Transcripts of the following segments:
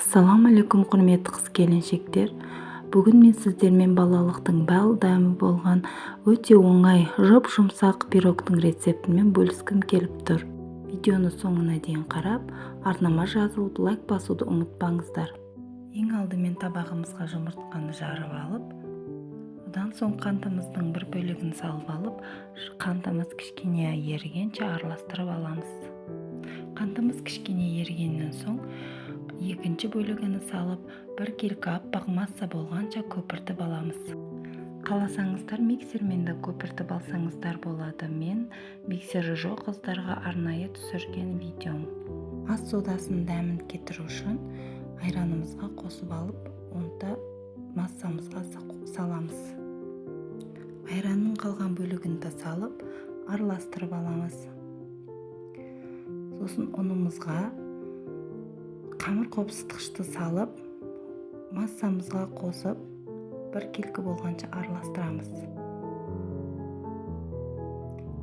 Ассаламу алейкум құрметті қыз-келіншектер. Бүгін мен сіздермен балалықтың бал-дәмі болған өте оңай жұп-жұмсақ пирогтың рецептімен бөліскім келіп тұр. Видеоны соңына дейін қарап, арнама жазылып, лайк басуды ұмытпаңыздар. Ең алдымен табағымызға жұмыртқаны жарып алып, одан соң қантымыздың бір бөлігін салып алып, қантымыз кішкене ерігенше араластырып аламыз. Қантымыз кішкене ерігеннен соң екінші бөлігін салып, бір келкі аппақ масса болғанша көпіртіп аламыз. Қаласаңыздар миксермен де көпіртіп алсаңыздар болады. Мен миксері жоқ қыздарға арнайы түсірген видеом. Ас содасын дәмін кетіру үшін айранымызға қосып алып, онда массамызға саламыз. Айранның қалған бөлігін де салып, араластырып аламыз. Сосын ұнымызға қамыр қопсытқышты салып, массамызға қосып, бір келкі болғанша араластырамыз.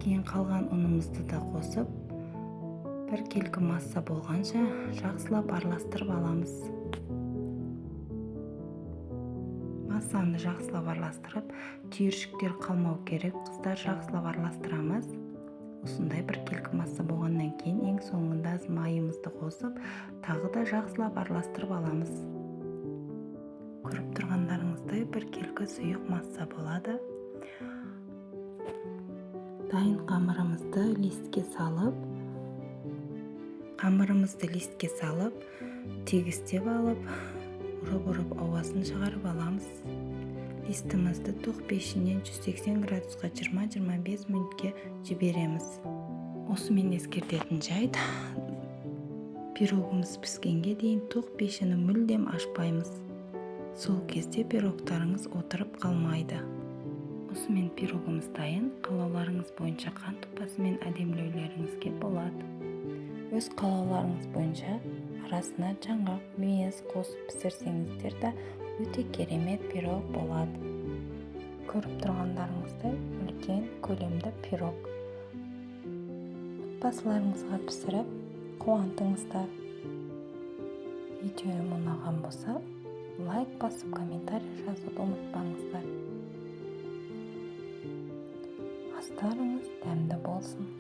Кейін қалған ұнымызды да қосып, бір келкі масса болғанша жақсылап араластырып аламыз. Массаны жақсылап араластырып, түйіршіктер қалмау керек. Қыздар, жақсылап араластырамыз. Осындай бір келкі масса болғаннан кейін ең соңында майымызды қосып, тағы да жақсылап араластырып аламыз. Көріп тұрғандарыңыздай бір келкі сұйық масса болады. Дайын қамырымызды листке салып, тегістеп алып, ұрып ауасын шығарып аламыз. Листімізді тоқ пешінен 180 градусқа 20-25 минутке жібереміз. Осымен ескертетін жайт, пирогымыз піскенге дейін тоқ пешіні мүлдем ашпаймыз. Сол кезде пирогтарыңыз отырып қалмайды. Осымен пирогымыз дайын. Қалауларыңыз бойынша қант ұлпасымен әдемілеулеріңізге болады. Өз қалауларыңыз бойынша арасына жаңғақ, мүйіз қосып пісірсеңіздер де өте керемет пирог болады. Көріп тұрғандарыңыздай үлкен көлемді пирог. Отбасыларыңызға пісіріп қуантыңыздар. Видеом ұнаған болса, лайк басып, комментарий жазуды ұмытпаңыздар. Астарыңыз дәмді болсын.